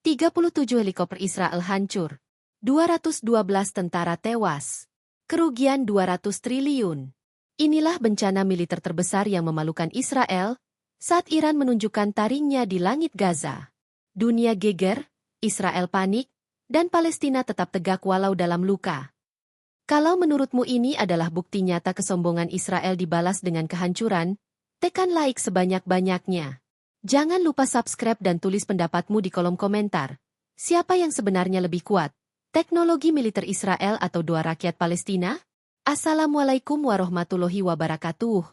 37 helikopter Israel hancur. 212 tentara tewas. Kerugian 200 triliun. Inilah bencana militer terbesar yang memalukan Israel saat Iran menunjukkan taringnya di langit Gaza. Dunia geger, Israel panik, dan Palestina tetap tegak walau dalam luka. Kalau menurutmu ini adalah bukti nyata kesombongan Israel dibalas dengan kehancuran, tekan like sebanyak-banyaknya. Jangan lupa subscribe dan tulis pendapatmu di kolom komentar. Siapa yang sebenarnya lebih kuat? Teknologi militer Israel atau dua rakyat Palestina? Assalamualaikum warahmatullahi wabarakatuh.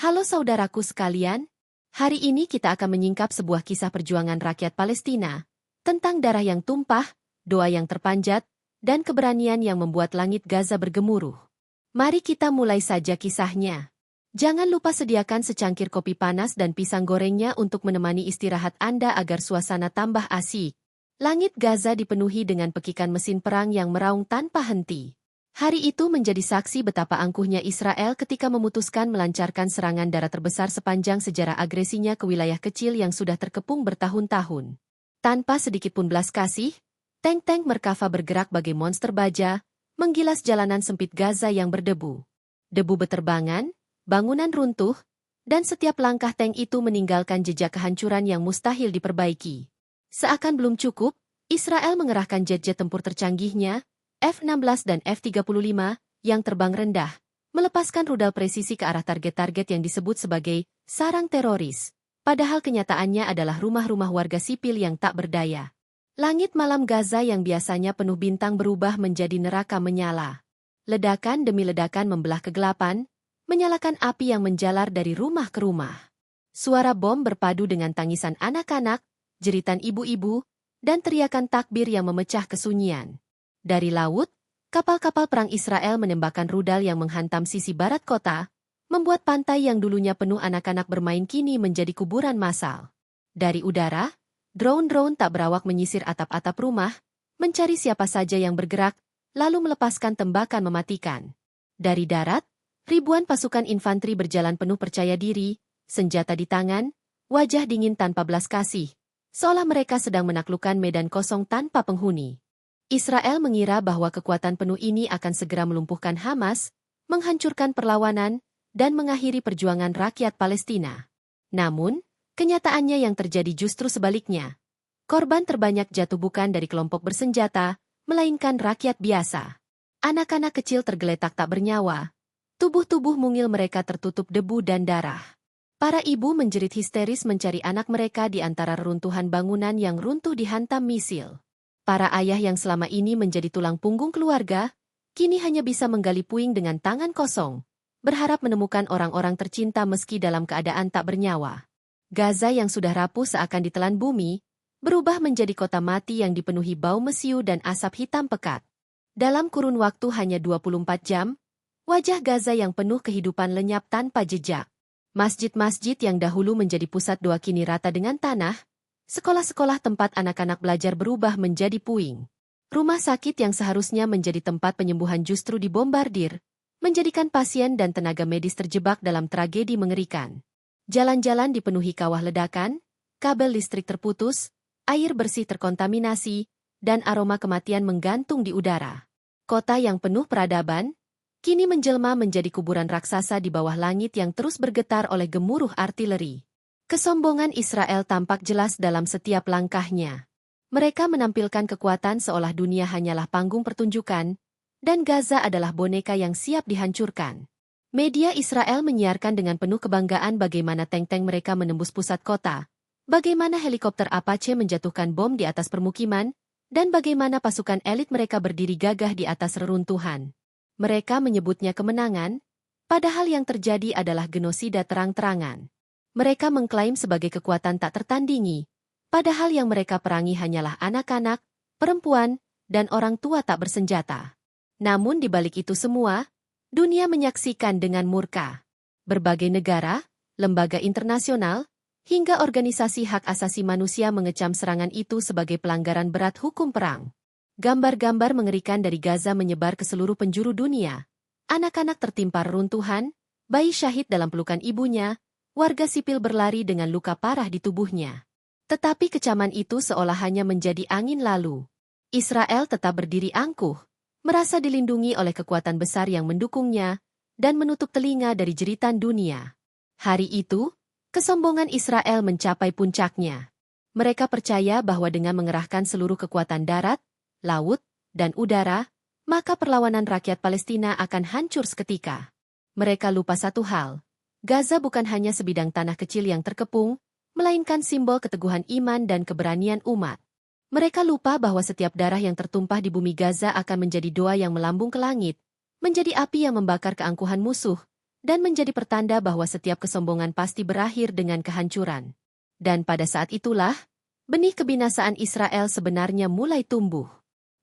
Halo saudaraku sekalian. Hari ini kita akan menyingkap sebuah kisah perjuangan rakyat Palestina. Tentang darah yang tumpah, doa yang terpanjat, dan keberanian yang membuat langit Gaza bergemuruh. Mari kita mulai saja kisahnya. Jangan lupa sediakan secangkir kopi panas dan pisang gorengnya untuk menemani istirahat Anda agar suasana tambah asik. Langit Gaza dipenuhi dengan pekikan mesin perang yang meraung tanpa henti. Hari itu menjadi saksi betapa angkuhnya Israel ketika memutuskan melancarkan serangan darat terbesar sepanjang sejarah agresinya ke wilayah kecil yang sudah terkepung bertahun-tahun. Tanpa sedikit pun belas kasih, tank-tank Merkava bergerak bagai monster baja, menggilas jalanan sempit Gaza yang berdebu. Debu beterbangan, bangunan runtuh, dan setiap langkah tank itu meninggalkan jejak kehancuran yang mustahil diperbaiki. Seakan belum cukup, Israel mengerahkan jet-jet tempur tercanggihnya, F-16 dan F-35, yang terbang rendah, melepaskan rudal presisi ke arah target-target yang disebut sebagai sarang teroris. Padahal kenyataannya adalah rumah-rumah warga sipil yang tak berdaya. Langit malam Gaza yang biasanya penuh bintang berubah menjadi neraka menyala. Ledakan demi ledakan membelah kegelapan, menyalakan api yang menjalar dari rumah ke rumah. Suara bom berpadu dengan tangisan anak-anak, jeritan ibu-ibu, dan teriakan takbir yang memecah kesunyian. Dari laut, kapal-kapal perang Israel menembakkan rudal yang menghantam sisi barat kota, membuat pantai yang dulunya penuh anak-anak bermain kini menjadi kuburan massal. Dari udara, drone-drone tak berawak menyisir atap-atap rumah, mencari siapa saja yang bergerak, lalu melepaskan tembakan mematikan. Dari darat, ribuan pasukan infanteri berjalan penuh percaya diri, senjata di tangan, wajah dingin tanpa belas kasih, seolah mereka sedang menaklukkan medan kosong tanpa penghuni. Israel mengira bahwa kekuatan penuh ini akan segera melumpuhkan Hamas, menghancurkan perlawanan, dan mengakhiri perjuangan rakyat Palestina. Namun, kenyataannya yang terjadi justru sebaliknya. Korban terbanyak jatuh bukan dari kelompok bersenjata, melainkan rakyat biasa. Anak-anak kecil tergeletak tak bernyawa. Tubuh-tubuh mungil mereka tertutup debu dan darah. Para ibu menjerit histeris mencari anak mereka di antara reruntuhan bangunan yang runtuh dihantam misil. Para ayah yang selama ini menjadi tulang punggung keluarga, kini hanya bisa menggali puing dengan tangan kosong, berharap menemukan orang-orang tercinta meski dalam keadaan tak bernyawa. Gaza yang sudah rapuh seakan ditelan bumi, berubah menjadi kota mati yang dipenuhi bau mesiu dan asap hitam pekat. Dalam kurun waktu hanya 24 jam, wajah Gaza yang penuh kehidupan lenyap tanpa jejak. Masjid-masjid yang dahulu menjadi pusat doa kini rata dengan tanah, sekolah-sekolah tempat anak-anak belajar berubah menjadi puing. Rumah sakit yang seharusnya menjadi tempat penyembuhan justru dibombardir, menjadikan pasien dan tenaga medis terjebak dalam tragedi mengerikan. Jalan-jalan dipenuhi kawah ledakan, kabel listrik terputus, air bersih terkontaminasi, dan aroma kematian menggantung di udara. Kota yang penuh peradaban, kini menjelma menjadi kuburan raksasa di bawah langit yang terus bergetar oleh gemuruh artileri. Kesombongan Israel tampak jelas dalam setiap langkahnya. Mereka menampilkan kekuatan seolah dunia hanyalah panggung pertunjukan, dan Gaza adalah boneka yang siap dihancurkan. Media Israel menyiarkan dengan penuh kebanggaan bagaimana tank-tank mereka menembus pusat kota, bagaimana helikopter Apache menjatuhkan bom di atas permukiman, dan bagaimana pasukan elit mereka berdiri gagah di atas reruntuhan. Mereka menyebutnya kemenangan, padahal yang terjadi adalah genosida terang-terangan. Mereka mengklaim sebagai kekuatan tak tertandingi, padahal yang mereka perangi hanyalah anak-anak, perempuan, dan orang tua tak bersenjata. Namun di balik itu semua, dunia menyaksikan dengan murka. Berbagai negara, lembaga internasional, hingga organisasi hak asasi manusia mengecam serangan itu sebagai pelanggaran berat hukum perang. Gambar-gambar mengerikan dari Gaza menyebar ke seluruh penjuru dunia. Anak-anak tertimpa reruntuhan, bayi syahid dalam pelukan ibunya, warga sipil berlari dengan luka parah di tubuhnya. Tetapi kecaman itu seolah hanya menjadi angin lalu. Israel tetap berdiri angkuh, merasa dilindungi oleh kekuatan besar yang mendukungnya, dan menutup telinga dari jeritan dunia. Hari itu, kesombongan Israel mencapai puncaknya. Mereka percaya bahwa dengan mengerahkan seluruh kekuatan darat, laut, dan udara, maka perlawanan rakyat Palestina akan hancur seketika. Mereka lupa satu hal. Gaza bukan hanya sebidang tanah kecil yang terkepung, melainkan simbol keteguhan iman dan keberanian umat. Mereka lupa bahwa setiap darah yang tertumpah di bumi Gaza akan menjadi doa yang melambung ke langit, menjadi api yang membakar keangkuhan musuh, dan menjadi pertanda bahwa setiap kesombongan pasti berakhir dengan kehancuran. Dan pada saat itulah, benih kebinasaan Israel sebenarnya mulai tumbuh.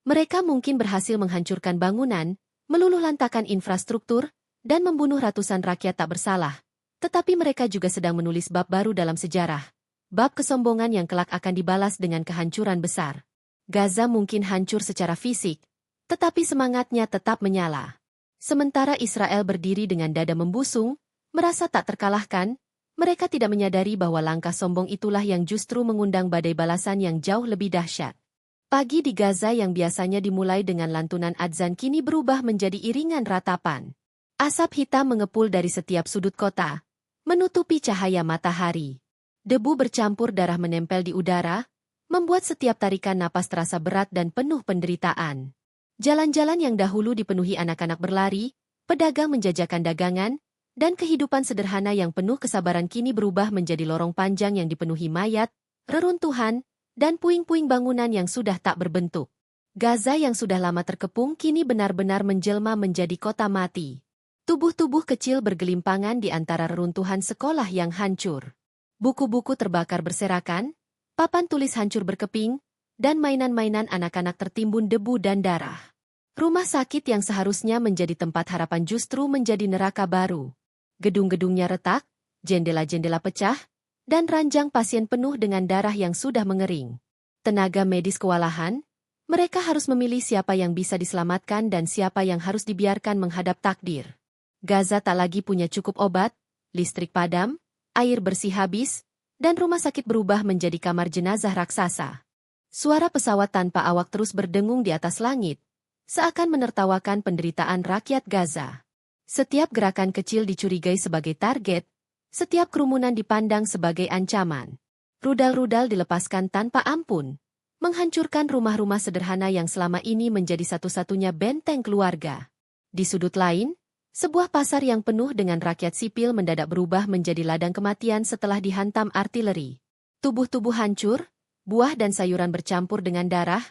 Mereka mungkin berhasil menghancurkan bangunan, meluluhlantakkan infrastruktur, dan membunuh ratusan rakyat tak bersalah. Tetapi mereka juga sedang menulis bab baru dalam sejarah. Bab kesombongan yang kelak akan dibalas dengan kehancuran besar. Gaza mungkin hancur secara fisik, tetapi semangatnya tetap menyala. Sementara Israel berdiri dengan dada membusung, merasa tak terkalahkan, mereka tidak menyadari bahwa langkah sombong itulah yang justru mengundang badai balasan yang jauh lebih dahsyat. Pagi di Gaza yang biasanya dimulai dengan lantunan adzan kini berubah menjadi iringan ratapan. Asap hitam mengepul dari setiap sudut kota, menutupi cahaya matahari. Debu bercampur darah menempel di udara, membuat setiap tarikan napas terasa berat dan penuh penderitaan. Jalan-jalan yang dahulu dipenuhi anak-anak berlari, pedagang menjajakan dagangan, dan kehidupan sederhana yang penuh kesabaran kini berubah menjadi lorong panjang yang dipenuhi mayat, reruntuhan, dan puing-puing bangunan yang sudah tak berbentuk. Gaza yang sudah lama terkepung kini benar-benar menjelma menjadi kota mati. Tubuh-tubuh kecil bergelimpangan di antara reruntuhan sekolah yang hancur. Buku-buku terbakar berserakan, papan tulis hancur berkeping, dan mainan-mainan anak-anak tertimbun debu dan darah. Rumah sakit yang seharusnya menjadi tempat harapan justru menjadi neraka baru. Gedung-gedungnya retak, jendela-jendela pecah, dan ranjang pasien penuh dengan darah yang sudah mengering. Tenaga medis kewalahan, mereka harus memilih siapa yang bisa diselamatkan dan siapa yang harus dibiarkan menghadap takdir. Gaza tak lagi punya cukup obat, listrik padam, air bersih habis, dan rumah sakit berubah menjadi kamar jenazah raksasa. Suara pesawat tanpa awak terus berdengung di atas langit, seakan menertawakan penderitaan rakyat Gaza. Setiap gerakan kecil dicurigai sebagai target, setiap kerumunan dipandang sebagai ancaman. Rudal-rudal dilepaskan tanpa ampun, menghancurkan rumah-rumah sederhana yang selama ini menjadi satu-satunya benteng keluarga. Di sudut lain, sebuah pasar yang penuh dengan rakyat sipil mendadak berubah menjadi ladang kematian setelah dihantam artileri. Tubuh-tubuh hancur, buah dan sayuran bercampur dengan darah,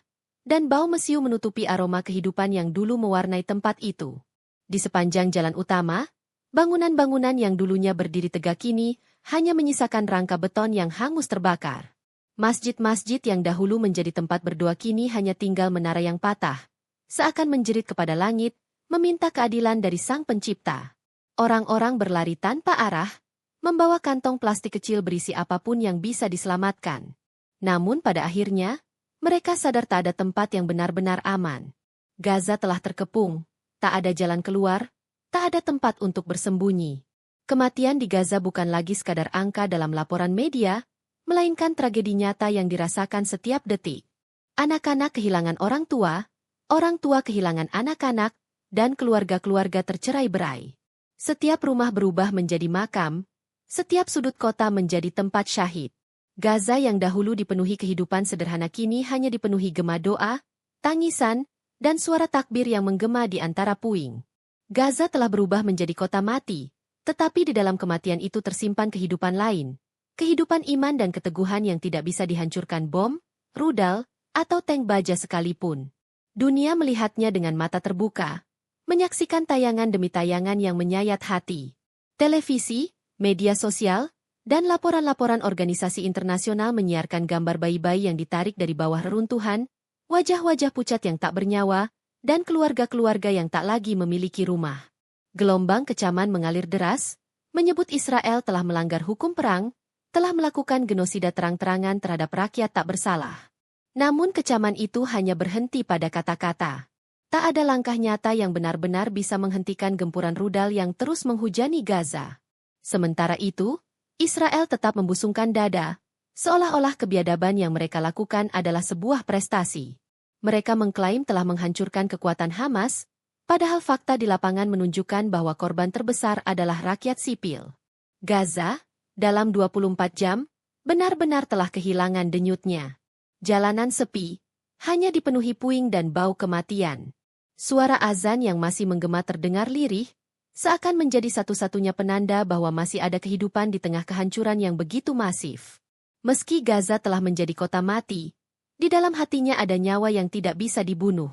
dan bau mesiu menutupi aroma kehidupan yang dulu mewarnai tempat itu. Di sepanjang jalan utama, bangunan-bangunan yang dulunya berdiri tegak kini hanya menyisakan rangka beton yang hangus terbakar. Masjid-masjid yang dahulu menjadi tempat berdoa kini hanya tinggal menara yang patah, seakan menjerit kepada langit, meminta keadilan dari Sang Pencipta. Orang-orang berlari tanpa arah, membawa kantong plastik kecil berisi apapun yang bisa diselamatkan. Namun pada akhirnya, mereka sadar tak ada tempat yang benar-benar aman. Gaza telah terkepung, tak ada jalan keluar, tak ada tempat untuk bersembunyi. Kematian di Gaza bukan lagi sekadar angka dalam laporan media, melainkan tragedi nyata yang dirasakan setiap detik. Anak-anak kehilangan orang tua kehilangan anak-anak, dan keluarga-keluarga tercerai-berai. Setiap rumah berubah menjadi makam, setiap sudut kota menjadi tempat syahid. Gaza yang dahulu dipenuhi kehidupan sederhana kini hanya dipenuhi gema doa, tangisan, dan suara takbir yang menggema di antara puing. Gaza telah berubah menjadi kota mati, tetapi di dalam kematian itu tersimpan kehidupan lain. Kehidupan iman dan keteguhan yang tidak bisa dihancurkan bom, rudal, atau tank baja sekalipun. Dunia melihatnya dengan mata terbuka, menyaksikan tayangan demi tayangan yang menyayat hati. Televisi, media sosial, dan laporan-laporan organisasi internasional menyiarkan gambar bayi-bayi yang ditarik dari bawah reruntuhan, wajah-wajah pucat yang tak bernyawa, dan keluarga-keluarga yang tak lagi memiliki rumah. Gelombang kecaman mengalir deras, menyebut Israel telah melanggar hukum perang, telah melakukan genosida terang-terangan terhadap rakyat tak bersalah. Namun kecaman itu hanya berhenti pada kata-kata. Tak ada langkah nyata yang benar-benar bisa menghentikan gempuran rudal yang terus menghujani Gaza. Sementara itu, Israel tetap membusungkan dada, Seolah-olah kebiadaban yang mereka lakukan adalah sebuah prestasi. Mereka mengklaim telah menghancurkan kekuatan Hamas, padahal fakta di lapangan menunjukkan bahwa korban terbesar adalah rakyat sipil. Gaza, dalam 24 jam, benar-benar telah kehilangan denyutnya. Jalanan sepi, hanya dipenuhi puing dan bau kematian. Suara azan yang masih menggema terdengar lirih, seakan menjadi satu-satunya penanda bahwa masih ada kehidupan di tengah kehancuran yang begitu masif. Meski Gaza telah menjadi kota mati, di dalam hatinya ada nyawa yang tidak bisa dibunuh.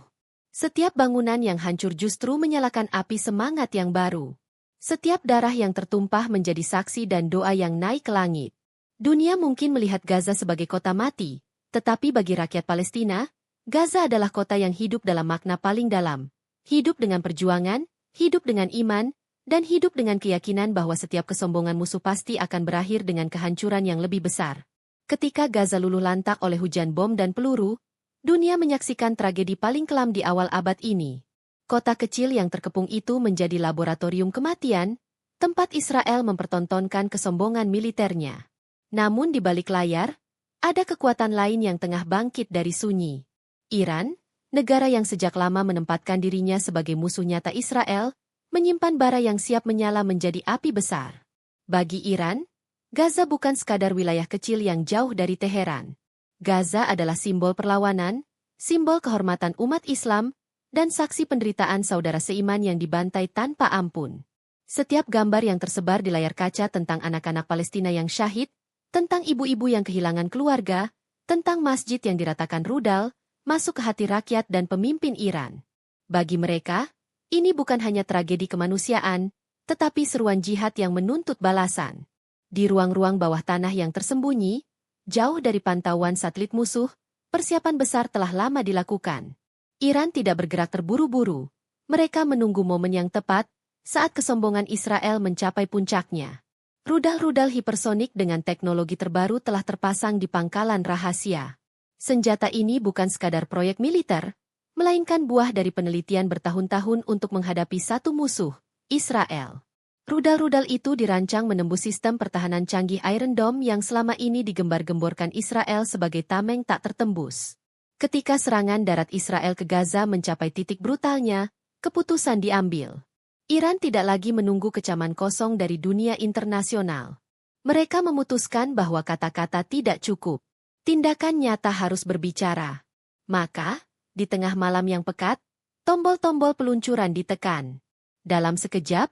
Setiap bangunan yang hancur justru menyalakan api semangat yang baru. Setiap darah yang tertumpah menjadi saksi dan doa yang naik ke langit. Dunia mungkin melihat Gaza sebagai kota mati, tetapi bagi rakyat Palestina, Gaza adalah kota yang hidup dalam makna paling dalam. Hidup dengan perjuangan, hidup dengan iman, dan hidup dengan keyakinan bahwa setiap kesombongan musuh pasti akan berakhir dengan kehancuran yang lebih besar. Ketika Gaza luluh lantak oleh hujan bom dan peluru, dunia menyaksikan tragedi paling kelam di awal abad ini. Kota kecil yang terkepung itu menjadi laboratorium kematian, tempat Israel mempertontonkan kesombongan militernya. Namun di balik layar, ada kekuatan lain yang tengah bangkit dari sunyi. Iran, negara yang sejak lama menempatkan dirinya sebagai musuh nyata Israel, menyimpan bara yang siap menyala menjadi api besar. Bagi Iran, Gaza bukan sekadar wilayah kecil yang jauh dari Teheran. Gaza adalah simbol perlawanan, simbol kehormatan umat Islam, dan saksi penderitaan saudara seiman yang dibantai tanpa ampun. Setiap gambar yang tersebar di layar kaca tentang anak-anak Palestina yang syahid, tentang ibu-ibu yang kehilangan keluarga, tentang masjid yang diratakan rudal, masuk ke hati rakyat dan pemimpin Iran. Bagi mereka, ini bukan hanya tragedi kemanusiaan, tetapi seruan jihad yang menuntut balasan. Di ruang-ruang bawah tanah yang tersembunyi, jauh dari pantauan satelit musuh, persiapan besar telah lama dilakukan. Iran tidak bergerak terburu-buru. Mereka menunggu momen yang tepat saat kesombongan Israel mencapai puncaknya. Rudal-rudal hipersonik dengan teknologi terbaru telah terpasang di pangkalan rahasia. Senjata ini bukan sekadar proyek militer, melainkan buah dari penelitian bertahun-tahun untuk menghadapi satu musuh, Israel. Rudal-rudal itu dirancang menembus sistem pertahanan canggih Iron Dome yang selama ini digembar-gemborkan Israel sebagai tameng tak tertembus. Ketika serangan darat Israel ke Gaza mencapai titik brutalnya, keputusan diambil. Iran tidak lagi menunggu kecaman kosong dari dunia internasional. Mereka memutuskan bahwa kata-kata tidak cukup. Tindakan nyata harus berbicara. Maka, di tengah malam yang pekat, tombol-tombol peluncuran ditekan. Dalam sekejap,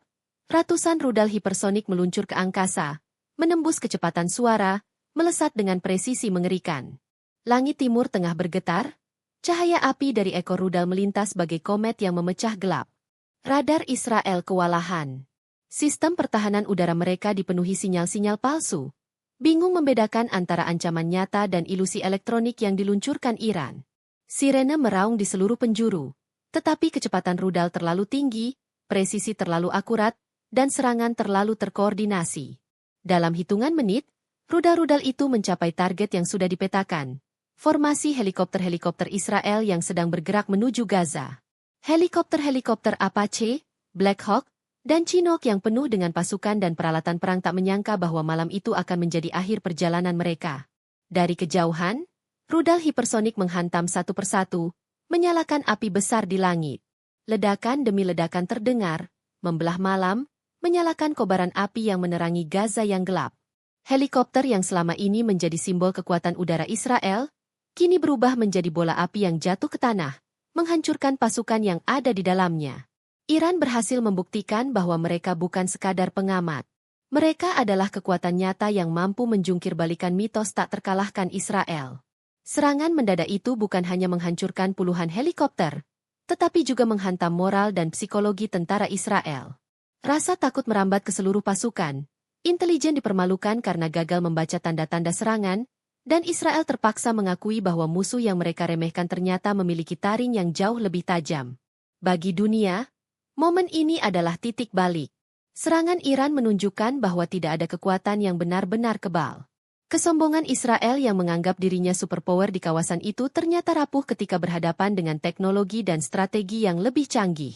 ratusan rudal hipersonik meluncur ke angkasa, menembus kecepatan suara, melesat dengan presisi mengerikan. Langit timur tengah bergetar, cahaya api dari ekor rudal melintas bagai komet yang memecah gelap. Radar Israel kewalahan. Sistem pertahanan udara mereka dipenuhi sinyal-sinyal palsu. Bingung membedakan antara ancaman nyata dan ilusi elektronik yang diluncurkan Iran. Sirene meraung di seluruh penjuru, tetapi kecepatan rudal terlalu tinggi, presisi terlalu akurat, dan serangan terlalu terkoordinasi. Dalam hitungan menit, rudal-rudal itu mencapai target yang sudah dipetakan. Formasi helikopter-helikopter Israel yang sedang bergerak menuju Gaza. Helikopter-helikopter Apache, Black Hawk, dan Chinook yang penuh dengan pasukan dan peralatan perang tak menyangka bahwa malam itu akan menjadi akhir perjalanan mereka. Dari kejauhan, rudal hipersonik menghantam satu persatu, menyalakan api besar di langit. Ledakan demi ledakan terdengar, membelah malam, menyalakan kobaran api yang menerangi Gaza yang gelap. Helikopter yang selama ini menjadi simbol kekuatan udara Israel, kini berubah menjadi bola api yang jatuh ke tanah, menghancurkan pasukan yang ada di dalamnya. Iran berhasil membuktikan bahwa mereka bukan sekadar pengamat. Mereka adalah kekuatan nyata yang mampu menjungkir balikan mitos tak terkalahkan Israel. Serangan mendadak itu bukan hanya menghancurkan puluhan helikopter, tetapi juga menghantam moral dan psikologi tentara Israel. Rasa takut merambat ke seluruh pasukan, intelijen dipermalukan karena gagal membaca tanda-tanda serangan, dan Israel terpaksa mengakui bahwa musuh yang mereka remehkan ternyata memiliki taring yang jauh lebih tajam. Bagi dunia, momen ini adalah titik balik. Serangan Iran menunjukkan bahwa tidak ada kekuatan yang benar-benar kebal. Kesombongan Israel yang menganggap dirinya superpower di kawasan itu ternyata rapuh ketika berhadapan dengan teknologi dan strategi yang lebih canggih.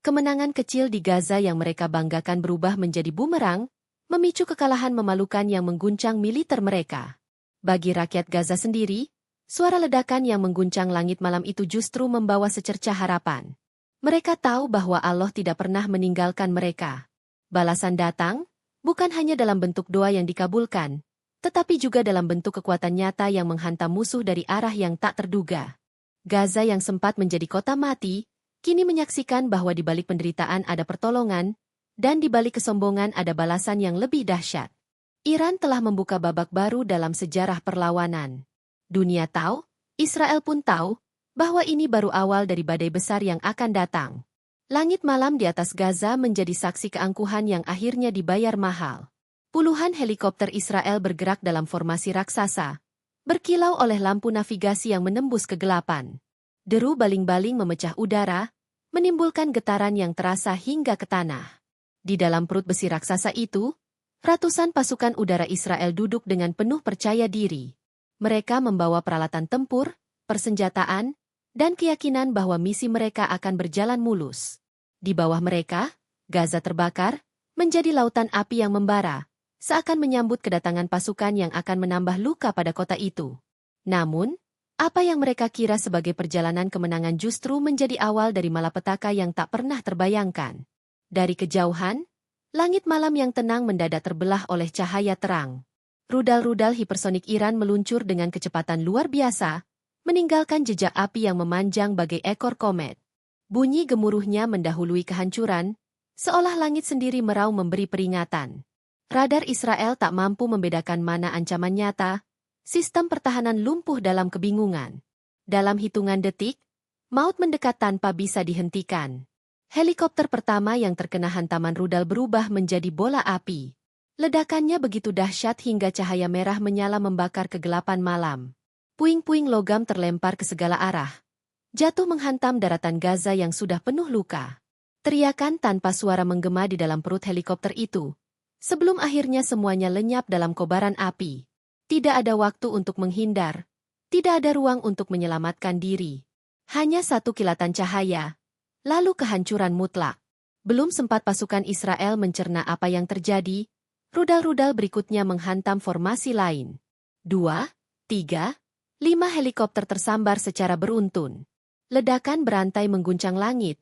Kemenangan kecil di Gaza yang mereka banggakan berubah menjadi bumerang, memicu kekalahan memalukan yang mengguncang militer mereka. Bagi rakyat Gaza sendiri, suara ledakan yang mengguncang langit malam itu justru membawa secercah harapan. Mereka tahu bahwa Allah tidak pernah meninggalkan mereka. Balasan datang, bukan hanya dalam bentuk doa yang dikabulkan, tetapi juga dalam bentuk kekuatan nyata yang menghantam musuh dari arah yang tak terduga. Gaza yang sempat menjadi kota mati, kini menyaksikan bahwa di balik penderitaan ada pertolongan, dan di balik kesombongan ada balasan yang lebih dahsyat. Iran telah membuka babak baru dalam sejarah perlawanan. Dunia tahu, Israel pun tahu, bahwa ini baru awal dari badai besar yang akan datang. Langit malam di atas Gaza menjadi saksi keangkuhan yang akhirnya dibayar mahal. Puluhan helikopter Israel bergerak dalam formasi raksasa, berkilau oleh lampu navigasi yang menembus kegelapan. Deru baling-baling memecah udara, menimbulkan getaran yang terasa hingga ke tanah. Di dalam perut besi raksasa itu, ratusan pasukan udara Israel duduk dengan penuh percaya diri. Mereka membawa peralatan tempur, persenjataan, dan keyakinan bahwa misi mereka akan berjalan mulus. Di bawah mereka, Gaza terbakar, menjadi lautan api yang membara, seakan menyambut kedatangan pasukan yang akan menambah luka pada kota itu. Namun, apa yang mereka kira sebagai perjalanan kemenangan justru menjadi awal dari malapetaka yang tak pernah terbayangkan. Dari kejauhan, langit malam yang tenang mendadak terbelah oleh cahaya terang. Rudal-rudal hipersonik Iran meluncur dengan kecepatan luar biasa, meninggalkan jejak api yang memanjang bagai ekor komet. Bunyi gemuruhnya mendahului kehancuran, seolah langit sendiri meraung memberi peringatan. Radar Israel tak mampu membedakan mana ancaman nyata, sistem pertahanan lumpuh dalam kebingungan. Dalam hitungan detik, maut mendekat tanpa bisa dihentikan. Helikopter pertama yang terkena hantaman rudal berubah menjadi bola api. Ledakannya begitu dahsyat hingga cahaya merah menyala membakar kegelapan malam. Puing-puing logam terlempar ke segala arah, jatuh menghantam daratan Gaza yang sudah penuh luka. Teriakan tanpa suara menggema di dalam perut helikopter itu, sebelum akhirnya semuanya lenyap dalam kobaran api. Tidak ada waktu untuk menghindar, tidak ada ruang untuk menyelamatkan diri. Hanya satu kilatan cahaya, lalu kehancuran mutlak. Belum sempat pasukan Israel mencerna apa yang terjadi, rudal-rudal berikutnya menghantam formasi lain. 2, 3, 5 helikopter tersambar secara beruntun. Ledakan berantai mengguncang langit,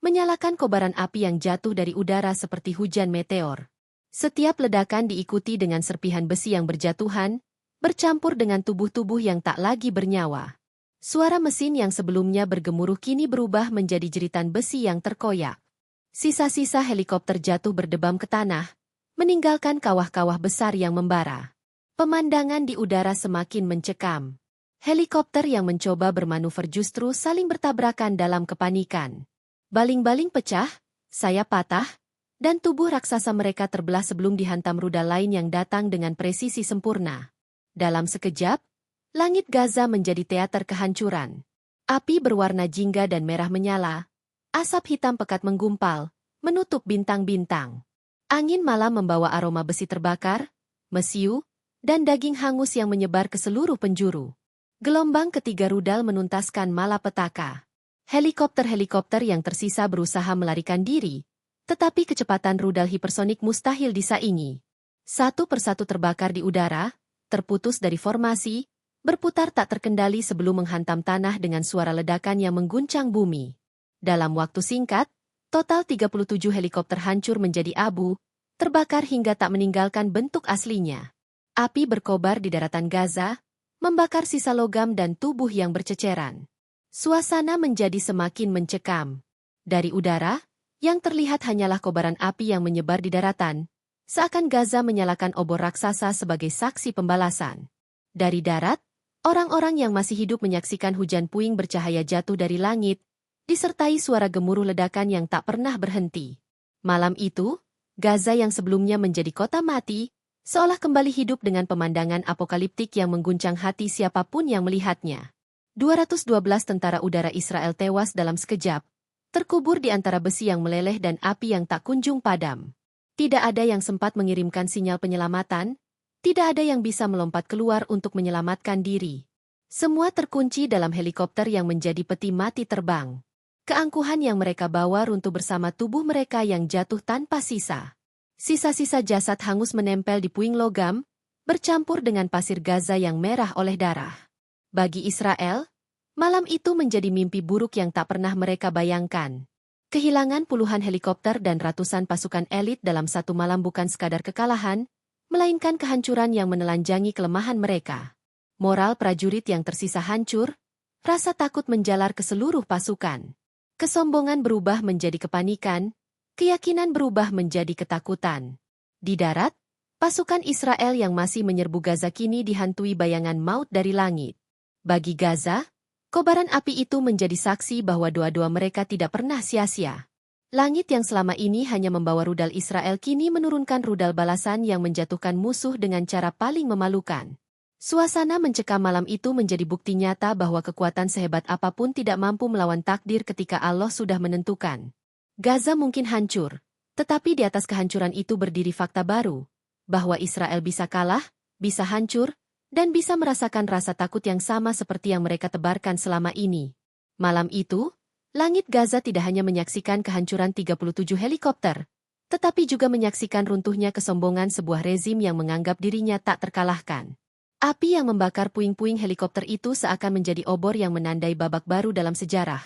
menyalakan kobaran api yang jatuh dari udara seperti hujan meteor. Setiap ledakan diikuti dengan serpihan besi yang berjatuhan, bercampur dengan tubuh-tubuh yang tak lagi bernyawa. Suara mesin yang sebelumnya bergemuruh kini berubah menjadi jeritan besi yang terkoyak. Sisa-sisa helikopter jatuh berdebam ke tanah, meninggalkan kawah-kawah besar yang membara. Pemandangan di udara semakin mencekam. Helikopter yang mencoba bermanuver justru saling bertabrakan dalam kepanikan. Baling-baling pecah, sayap patah, dan tubuh raksasa mereka terbelah sebelum dihantam rudal lain yang datang dengan presisi sempurna. Dalam sekejap, langit Gaza menjadi teater kehancuran. Api berwarna jingga dan merah menyala, asap hitam pekat menggumpal, menutup bintang-bintang. Angin malam membawa aroma besi terbakar, mesiu, dan daging hangus yang menyebar ke seluruh penjuru. Gelombang ketiga rudal menuntaskan malapetaka. Helikopter-helikopter yang tersisa berusaha melarikan diri, tetapi kecepatan rudal hipersonik mustahil disaingi. Satu persatu terbakar di udara, terputus dari formasi, berputar tak terkendali sebelum menghantam tanah dengan suara ledakan yang mengguncang bumi. Dalam waktu singkat, total 37 helikopter hancur menjadi abu, terbakar hingga tak meninggalkan bentuk aslinya. Api berkobar di daratan Gaza, membakar sisa logam dan tubuh yang berceceran. Suasana menjadi semakin mencekam. Dari udara, yang terlihat hanyalah kobaran api yang menyebar di daratan, seakan Gaza menyalakan obor raksasa sebagai saksi pembalasan. Dari darat, orang-orang yang masih hidup menyaksikan hujan puing bercahaya jatuh dari langit, disertai suara gemuruh ledakan yang tak pernah berhenti. Malam itu, Gaza yang sebelumnya menjadi kota mati, seolah kembali hidup dengan pemandangan apokaliptik yang mengguncang hati siapapun yang melihatnya. 212 tentara udara Israel tewas dalam sekejap, terkubur di antara besi yang meleleh dan api yang tak kunjung padam. Tidak ada yang sempat mengirimkan sinyal penyelamatan, tidak ada yang bisa melompat keluar untuk menyelamatkan diri. Semua terkunci dalam helikopter yang menjadi peti mati terbang. Keangkuhan yang mereka bawa runtuh bersama tubuh mereka yang jatuh tanpa sisa. Sisa-sisa jasad hangus menempel di puing logam, bercampur dengan pasir Gaza yang merah oleh darah. Bagi Israel, malam itu menjadi mimpi buruk yang tak pernah mereka bayangkan. Kehilangan puluhan helikopter dan ratusan pasukan elit dalam satu malam bukan sekadar kekalahan, melainkan kehancuran yang menelanjangi kelemahan mereka. Moral prajurit yang tersisa hancur, rasa takut menjalar ke seluruh pasukan. Kesombongan berubah menjadi kepanikan, keyakinan berubah menjadi ketakutan. Di darat, pasukan Israel yang masih menyerbu Gaza kini dihantui bayangan maut dari langit. Bagi Gaza, kobaran api itu menjadi saksi bahwa doa-doa mereka tidak pernah sia-sia. Langit yang selama ini hanya membawa rudal Israel kini menurunkan rudal balasan yang menjatuhkan musuh dengan cara paling memalukan. Suasana mencekam malam itu menjadi bukti nyata bahwa kekuatan sehebat apapun tidak mampu melawan takdir ketika Allah sudah menentukan. Gaza mungkin hancur, tetapi di atas kehancuran itu berdiri fakta baru, bahwa Israel bisa kalah, bisa hancur, dan bisa merasakan rasa takut yang sama seperti yang mereka tebarkan selama ini. Malam itu, langit Gaza tidak hanya menyaksikan kehancuran 37 helikopter, tetapi juga menyaksikan runtuhnya kesombongan sebuah rezim yang menganggap dirinya tak terkalahkan. Api yang membakar puing-puing helikopter itu seakan menjadi obor yang menandai babak baru dalam sejarah.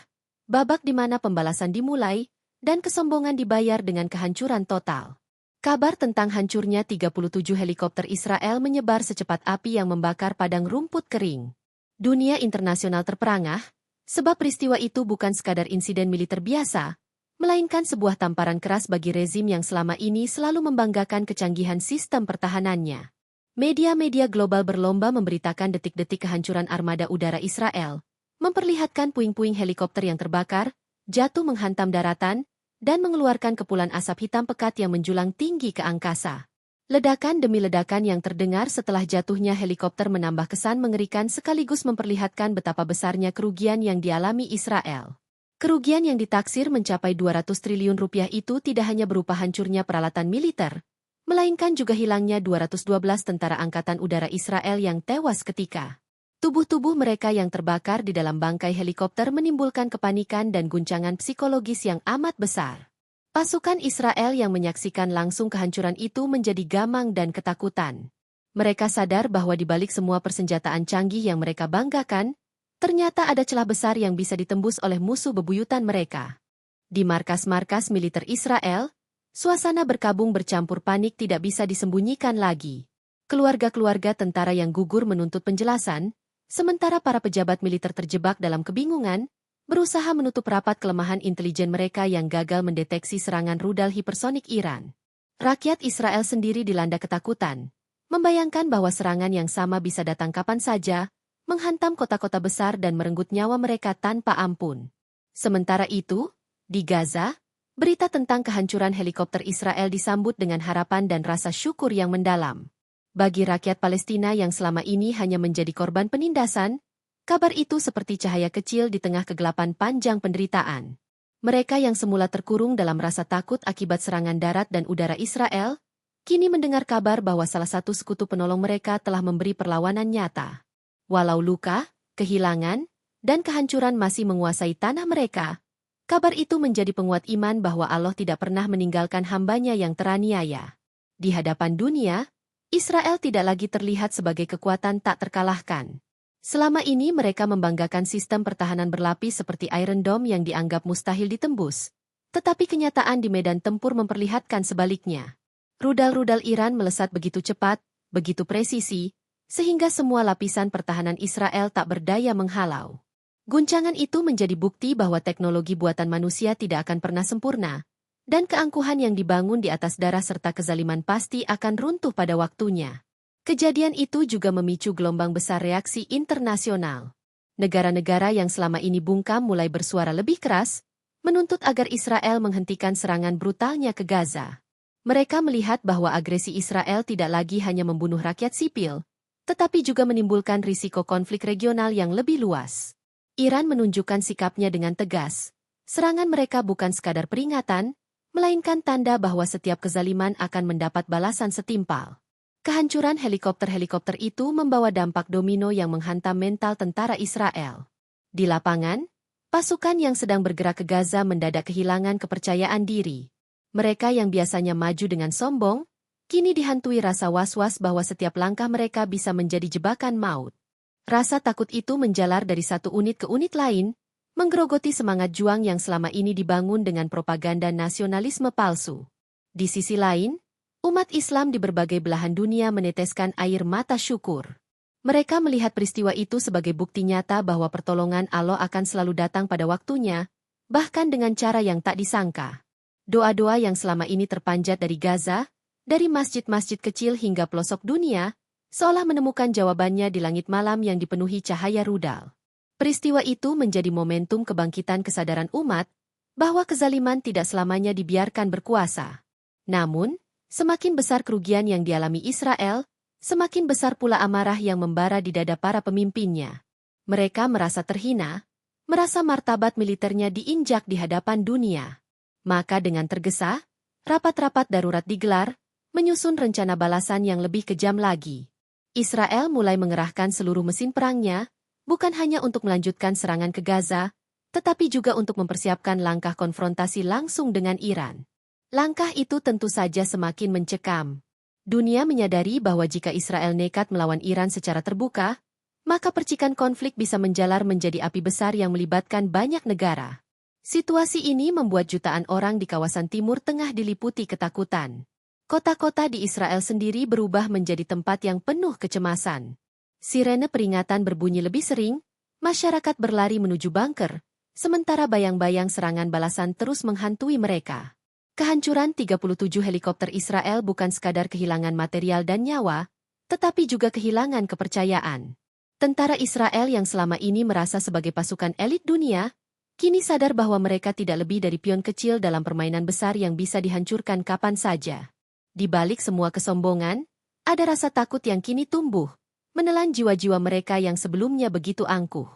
Babak di mana pembalasan dimulai, dan kesombongan dibayar dengan kehancuran total. Kabar tentang hancurnya 37 helikopter Israel menyebar secepat api yang membakar padang rumput kering. Dunia internasional terperangah, sebab peristiwa itu bukan sekadar insiden militer biasa, melainkan sebuah tamparan keras bagi rezim yang selama ini selalu membanggakan kecanggihan sistem pertahanannya. Media-media global berlomba memberitakan detik-detik kehancuran armada udara Israel, memperlihatkan puing-puing helikopter yang terbakar, jatuh menghantam daratan, dan mengeluarkan kepulan asap hitam pekat yang menjulang tinggi ke angkasa. Ledakan demi ledakan yang terdengar setelah jatuhnya helikopter menambah kesan mengerikan sekaligus memperlihatkan betapa besarnya kerugian yang dialami Israel. Kerugian yang ditaksir mencapai 200 triliun rupiah itu tidak hanya berupa hancurnya peralatan militer, melainkan juga hilangnya 212 tentara angkatan udara Israel yang tewas ketika tubuh-tubuh mereka yang terbakar di dalam bangkai helikopter menimbulkan kepanikan dan guncangan psikologis yang amat besar. Pasukan Israel yang menyaksikan langsung kehancuran itu menjadi gamang dan ketakutan. Mereka sadar bahwa di balik semua persenjataan canggih yang mereka banggakan, ternyata ada celah besar yang bisa ditembus oleh musuh bebuyutan mereka. Di markas-markas militer Israel, suasana berkabung bercampur panik tidak bisa disembunyikan lagi. Keluarga-keluarga tentara yang gugur menuntut penjelasan, sementara para pejabat militer terjebak dalam kebingungan, berusaha menutup rapat kelemahan intelijen mereka yang gagal mendeteksi serangan rudal hipersonik Iran. Rakyat Israel sendiri dilanda ketakutan, membayangkan bahwa serangan yang sama bisa datang kapan saja, menghantam kota-kota besar dan merenggut nyawa mereka tanpa ampun. Sementara itu, di Gaza, berita tentang kehancuran helikopter Israel disambut dengan harapan dan rasa syukur yang mendalam. Bagi rakyat Palestina yang selama ini hanya menjadi korban penindasan, kabar itu seperti cahaya kecil di tengah kegelapan panjang penderitaan. Mereka yang semula terkurung dalam rasa takut akibat serangan darat dan udara Israel, kini mendengar kabar bahwa salah satu sekutu penolong mereka telah memberi perlawanan nyata. Walau luka, kehilangan, dan kehancuran masih menguasai tanah mereka, kabar itu menjadi penguat iman bahwa Allah tidak pernah meninggalkan hambanya yang teraniaya. Di hadapan dunia, Israel tidak lagi terlihat sebagai kekuatan tak terkalahkan. Selama ini mereka membanggakan sistem pertahanan berlapis seperti Iron Dome yang dianggap mustahil ditembus. Tetapi kenyataan di medan tempur memperlihatkan sebaliknya. Rudal-rudal Iran melesat begitu cepat, begitu presisi, sehingga semua lapisan pertahanan Israel tak berdaya menghalau. Guncangan itu menjadi bukti bahwa teknologi buatan manusia tidak akan pernah sempurna, dan keangkuhan yang dibangun di atas darah serta kezaliman pasti akan runtuh pada waktunya. Kejadian itu juga memicu gelombang besar reaksi internasional. Negara-negara yang selama ini bungkam mulai bersuara lebih keras, menuntut agar Israel menghentikan serangan brutalnya ke Gaza. Mereka melihat bahwa agresi Israel tidak lagi hanya membunuh rakyat sipil, tetapi juga menimbulkan risiko konflik regional yang lebih luas. Iran menunjukkan sikapnya dengan tegas. Serangan mereka bukan sekadar peringatan, melainkan tanda bahwa setiap kezaliman akan mendapat balasan setimpal. Kehancuran helikopter-helikopter itu membawa dampak domino yang menghantam mental tentara Israel. Di lapangan, pasukan yang sedang bergerak ke Gaza mendadak kehilangan kepercayaan diri. Mereka yang biasanya maju dengan sombong, kini dihantui rasa was-was bahwa setiap langkah mereka bisa menjadi jebakan maut. Rasa takut itu menjalar dari satu unit ke unit lain, menggerogoti semangat juang yang selama ini dibangun dengan propaganda nasionalisme palsu. Di sisi lain, umat Islam di berbagai belahan dunia meneteskan air mata syukur. Mereka melihat peristiwa itu sebagai bukti nyata bahwa pertolongan Allah akan selalu datang pada waktunya, bahkan dengan cara yang tak disangka. Doa-doa yang selama ini terpanjat dari Gaza, dari masjid-masjid kecil hingga pelosok dunia, seolah menemukan jawabannya di langit malam yang dipenuhi cahaya rudal. Peristiwa itu menjadi momentum kebangkitan kesadaran umat, bahwa kezaliman tidak selamanya dibiarkan berkuasa. Namun, semakin besar kerugian yang dialami Israel, semakin besar pula amarah yang membara di dada para pemimpinnya. Mereka merasa terhina, merasa martabat militernya diinjak di hadapan dunia. Maka dengan tergesa, rapat-rapat darurat digelar, menyusun rencana balasan yang lebih kejam lagi. Israel mulai mengerahkan seluruh mesin perangnya, bukan hanya untuk melanjutkan serangan ke Gaza, tetapi juga untuk mempersiapkan langkah konfrontasi langsung dengan Iran. Langkah itu tentu saja semakin mencekam. Dunia menyadari bahwa jika Israel nekat melawan Iran secara terbuka, maka percikan konflik bisa menjalar menjadi api besar yang melibatkan banyak negara. Situasi ini membuat jutaan orang di kawasan Timur Tengah diliputi ketakutan. Kota-kota di Israel sendiri berubah menjadi tempat yang penuh kecemasan. Sirene peringatan berbunyi lebih sering, masyarakat berlari menuju bunker, sementara bayang-bayang serangan balasan terus menghantui mereka. Kehancuran 37 helikopter Israel bukan sekadar kehilangan material dan nyawa, tetapi juga kehilangan kepercayaan. Tentara Israel yang selama ini merasa sebagai pasukan elit dunia, kini sadar bahwa mereka tidak lebih dari pion kecil dalam permainan besar yang bisa dihancurkan kapan saja. Di balik semua kesombongan, ada rasa takut yang kini tumbuh, menelan jiwa-jiwa mereka yang sebelumnya begitu angkuh.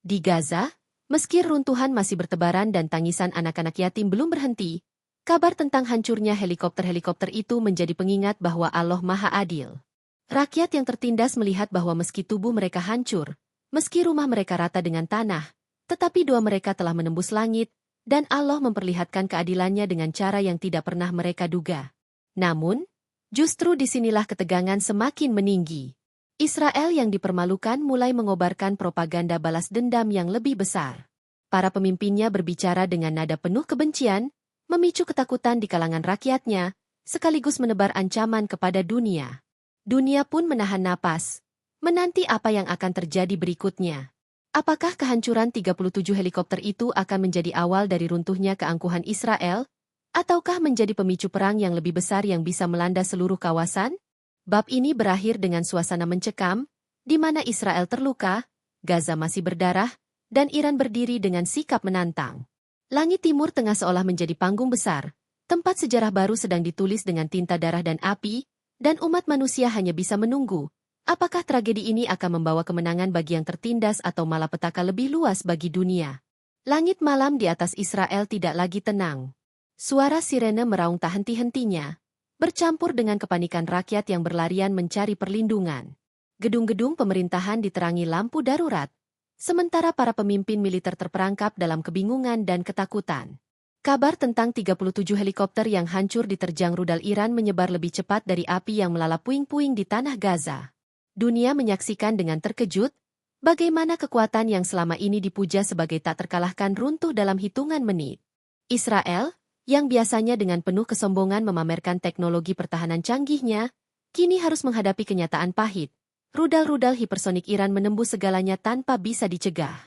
Di Gaza, meski runtuhan masih bertebaran dan tangisan anak-anak yatim belum berhenti, kabar tentang hancurnya helikopter-helikopter itu menjadi pengingat bahwa Allah Maha Adil. Rakyat yang tertindas melihat bahwa meski tubuh mereka hancur, meski rumah mereka rata dengan tanah, tetapi doa mereka telah menembus langit, dan Allah memperlihatkan keadilannya dengan cara yang tidak pernah mereka duga. Namun, justru disinilah ketegangan semakin meninggi. Israel yang dipermalukan mulai mengobarkan propaganda balas dendam yang lebih besar. Para pemimpinnya berbicara dengan nada penuh kebencian, memicu ketakutan di kalangan rakyatnya, sekaligus menebar ancaman kepada dunia. Dunia pun menahan napas, menanti apa yang akan terjadi berikutnya. Apakah kehancuran 37 helikopter itu akan menjadi awal dari runtuhnya keangkuhan Israel? Ataukah menjadi pemicu perang yang lebih besar yang bisa melanda seluruh kawasan? Bab ini berakhir dengan suasana mencekam, di mana Israel terluka, Gaza masih berdarah, dan Iran berdiri dengan sikap menantang. Langit Timur Tengah seolah menjadi panggung besar, tempat sejarah baru sedang ditulis dengan tinta darah dan api, dan umat manusia hanya bisa menunggu. Apakah tragedi ini akan membawa kemenangan bagi yang tertindas atau malapetaka lebih luas bagi dunia? Langit malam di atas Israel tidak lagi tenang. Suara sirene meraung tak henti-hentinya, bercampur dengan kepanikan rakyat yang berlarian mencari perlindungan. Gedung-gedung pemerintahan diterangi lampu darurat, sementara para pemimpin militer terperangkap dalam kebingungan dan ketakutan. Kabar tentang 37 helikopter yang hancur diterjang rudal Iran menyebar lebih cepat dari api yang melalap puing-puing di tanah Gaza. Dunia menyaksikan dengan terkejut, bagaimana kekuatan yang selama ini dipuja sebagai tak terkalahkan runtuh dalam hitungan menit. Israel, yang biasanya dengan penuh kesombongan memamerkan teknologi pertahanan canggihnya, kini harus menghadapi kenyataan pahit. Rudal-rudal hipersonik Iran menembus segalanya tanpa bisa dicegah.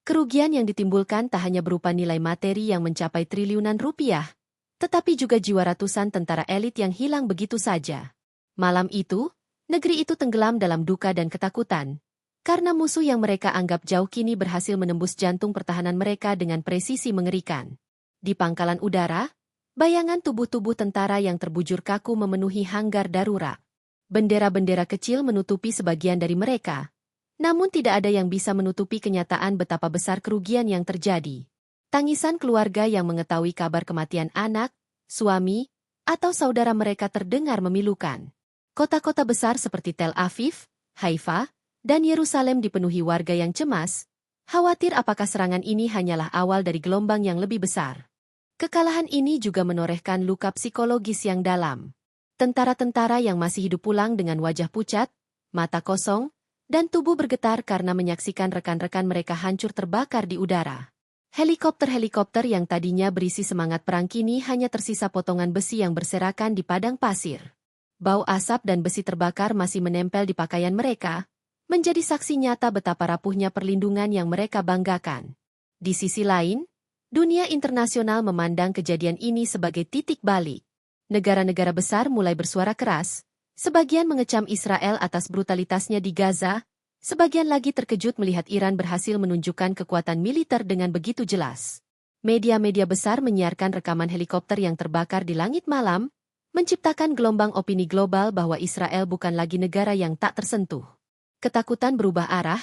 Kerugian yang ditimbulkan tak hanya berupa nilai materi yang mencapai triliunan rupiah, tetapi juga jiwa ratusan tentara elit yang hilang begitu saja. Malam itu, negeri itu tenggelam dalam duka dan ketakutan, karena musuh yang mereka anggap jauh kini berhasil menembus jantung pertahanan mereka dengan presisi mengerikan. Di pangkalan udara, bayangan tubuh-tubuh tentara yang terbujur kaku memenuhi hanggar darurat. Bendera-bendera kecil menutupi sebagian dari mereka, namun tidak ada yang bisa menutupi kenyataan betapa besar kerugian yang terjadi. Tangisan keluarga yang mengetahui kabar kematian anak, suami, atau saudara mereka terdengar memilukan. Kota-kota besar seperti Tel Aviv, Haifa, dan Yerusalem dipenuhi warga yang cemas, khawatir apakah serangan ini hanyalah awal dari gelombang yang lebih besar. Kekalahan ini juga menorehkan luka psikologis yang dalam. Tentara-tentara yang masih hidup pulang dengan wajah pucat, mata kosong, dan tubuh bergetar karena menyaksikan rekan-rekan mereka hancur terbakar di udara. Helikopter-helikopter yang tadinya berisi semangat perang kini hanya tersisa potongan besi yang berserakan di padang pasir. Bau asap dan besi terbakar masih menempel di pakaian mereka, menjadi saksi nyata betapa rapuhnya perlindungan yang mereka banggakan. Di sisi lain, dunia internasional memandang kejadian ini sebagai titik balik. Negara-negara besar mulai bersuara keras, sebagian mengecam Israel atas brutalitasnya di Gaza, sebagian lagi terkejut melihat Iran berhasil menunjukkan kekuatan militer dengan begitu jelas. Media-media besar menyiarkan rekaman helikopter yang terbakar di langit malam, menciptakan gelombang opini global bahwa Israel bukan lagi negara yang tak tersentuh. Ketakutan berubah arah,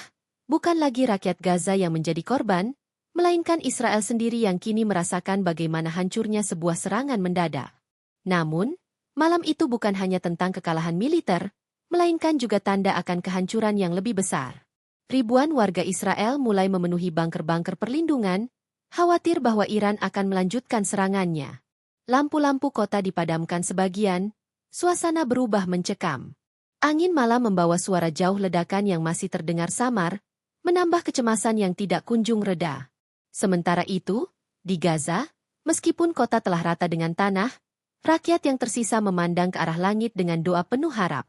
bukan lagi rakyat Gaza yang menjadi korban, melainkan Israel sendiri yang kini merasakan bagaimana hancurnya sebuah serangan mendadak. Namun, malam itu bukan hanya tentang kekalahan militer, melainkan juga tanda akan kehancuran yang lebih besar. Ribuan warga Israel mulai memenuhi bunker-bunker perlindungan, khawatir bahwa Iran akan melanjutkan serangannya. Lampu-lampu kota dipadamkan sebagian, suasana berubah mencekam. Angin malam membawa suara jauh ledakan yang masih terdengar samar, menambah kecemasan yang tidak kunjung reda. Sementara itu, di Gaza, meskipun kota telah rata dengan tanah, rakyat yang tersisa memandang ke arah langit dengan doa penuh harap.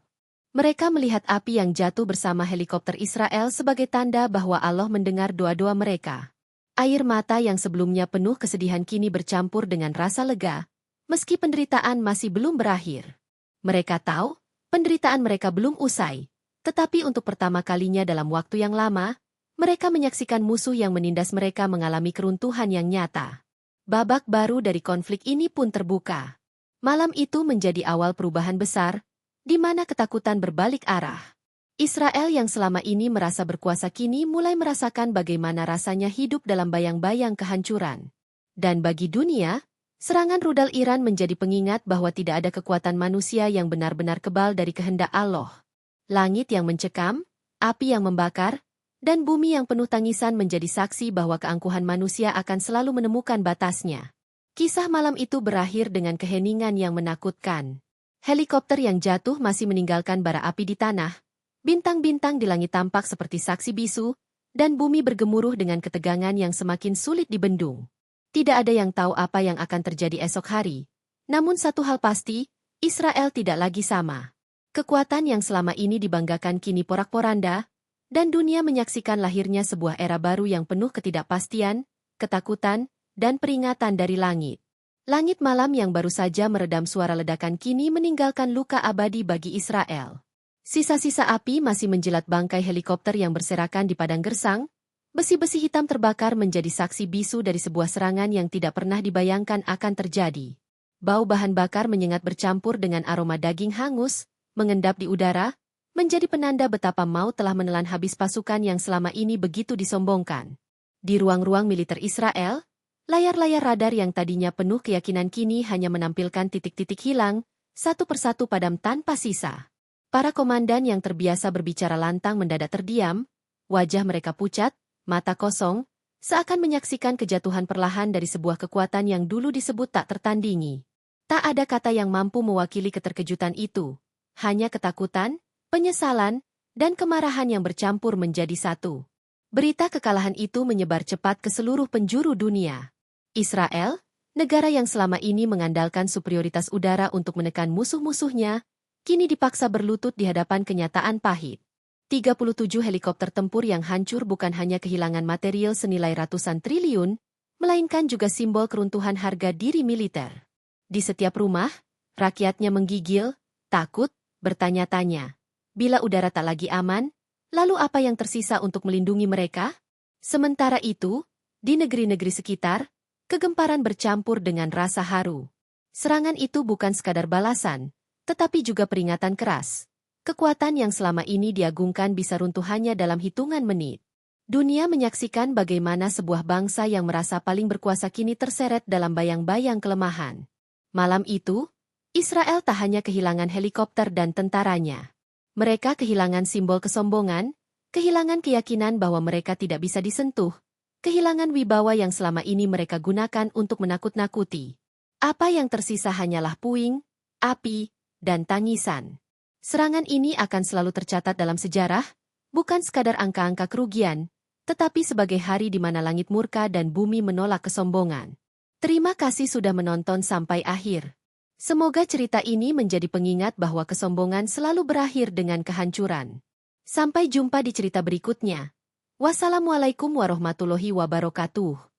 Mereka melihat api yang jatuh bersama helikopter Israel sebagai tanda bahwa Allah mendengar doa-doa mereka. Air mata yang sebelumnya penuh kesedihan kini bercampur dengan rasa lega, meski penderitaan masih belum berakhir. Mereka tahu, penderitaan mereka belum usai, tetapi untuk pertama kalinya dalam waktu yang lama, mereka menyaksikan musuh yang menindas mereka mengalami keruntuhan yang nyata. Babak baru dari konflik ini pun terbuka. Malam itu menjadi awal perubahan besar, di mana ketakutan berbalik arah. Israel yang selama ini merasa berkuasa kini mulai merasakan bagaimana rasanya hidup dalam bayang-bayang kehancuran. Dan bagi dunia, serangan rudal Iran menjadi pengingat bahwa tidak ada kekuatan manusia yang benar-benar kebal dari kehendak Allah. Langit yang mencekam, api yang membakar, dan bumi yang penuh tangisan menjadi saksi bahwa keangkuhan manusia akan selalu menemukan batasnya. Kisah malam itu berakhir dengan keheningan yang menakutkan. Helikopter yang jatuh masih meninggalkan bara api di tanah, bintang-bintang di langit tampak seperti saksi bisu, dan bumi bergemuruh dengan ketegangan yang semakin sulit dibendung. Tidak ada yang tahu apa yang akan terjadi esok hari. Namun satu hal pasti, Israel tidak lagi sama. Kekuatan yang selama ini dibanggakan kini porak-poranda, dan dunia menyaksikan lahirnya sebuah era baru yang penuh ketidakpastian, ketakutan, dan peringatan dari langit. Langit malam yang baru saja meredam suara ledakan kini meninggalkan luka abadi bagi Israel. Sisa-sisa api masih menjilat bangkai helikopter yang berserakan di padang gersang, besi-besi hitam terbakar menjadi saksi bisu dari sebuah serangan yang tidak pernah dibayangkan akan terjadi. Bau bahan bakar menyengat bercampur dengan aroma daging hangus, mengendap di udara, menjadi penanda betapa maut telah menelan habis pasukan yang selama ini begitu disombongkan. Di ruang-ruang militer Israel, layar-layar radar yang tadinya penuh keyakinan kini hanya menampilkan titik-titik hilang, satu persatu padam tanpa sisa. Para komandan yang terbiasa berbicara lantang mendadak terdiam, wajah mereka pucat, mata kosong, seakan menyaksikan kejatuhan perlahan dari sebuah kekuatan yang dulu disebut tak tertandingi. Tak ada kata yang mampu mewakili keterkejutan itu, hanya ketakutan, penyesalan, dan kemarahan yang bercampur menjadi satu. Berita kekalahan itu menyebar cepat ke seluruh penjuru dunia. Israel, negara yang selama ini mengandalkan superioritas udara untuk menekan musuh-musuhnya, kini dipaksa berlutut di hadapan kenyataan pahit. 37 helikopter tempur yang hancur bukan hanya kehilangan material senilai ratusan triliun, melainkan juga simbol keruntuhan harga diri militer. Di setiap rumah, rakyatnya menggigil, takut, bertanya-tanya. Bila udara tak lagi aman, lalu apa yang tersisa untuk melindungi mereka? Sementara itu, di negeri-negeri sekitar, kegemparan bercampur dengan rasa haru. Serangan itu bukan sekadar balasan, tetapi juga peringatan keras. Kekuatan yang selama ini diagungkan bisa runtuh hanya dalam hitungan menit. Dunia menyaksikan bagaimana sebuah bangsa yang merasa paling berkuasa kini terseret dalam bayang-bayang kelemahan. Malam itu, Israel tak hanya kehilangan helikopter dan tentaranya. Mereka kehilangan simbol kesombongan, kehilangan keyakinan bahwa mereka tidak bisa disentuh, kehilangan wibawa yang selama ini mereka gunakan untuk menakut-nakuti. Apa yang tersisa hanyalah puing, api, dan tangisan. Serangan ini akan selalu tercatat dalam sejarah, bukan sekadar angka-angka kerugian, tetapi sebagai hari di mana langit murka dan bumi menolak kesombongan. Terima kasih sudah menonton sampai akhir. Semoga cerita ini menjadi pengingat bahwa kesombongan selalu berakhir dengan kehancuran. Sampai jumpa di cerita berikutnya. Wassalamualaikum warahmatullahi wabarakatuh.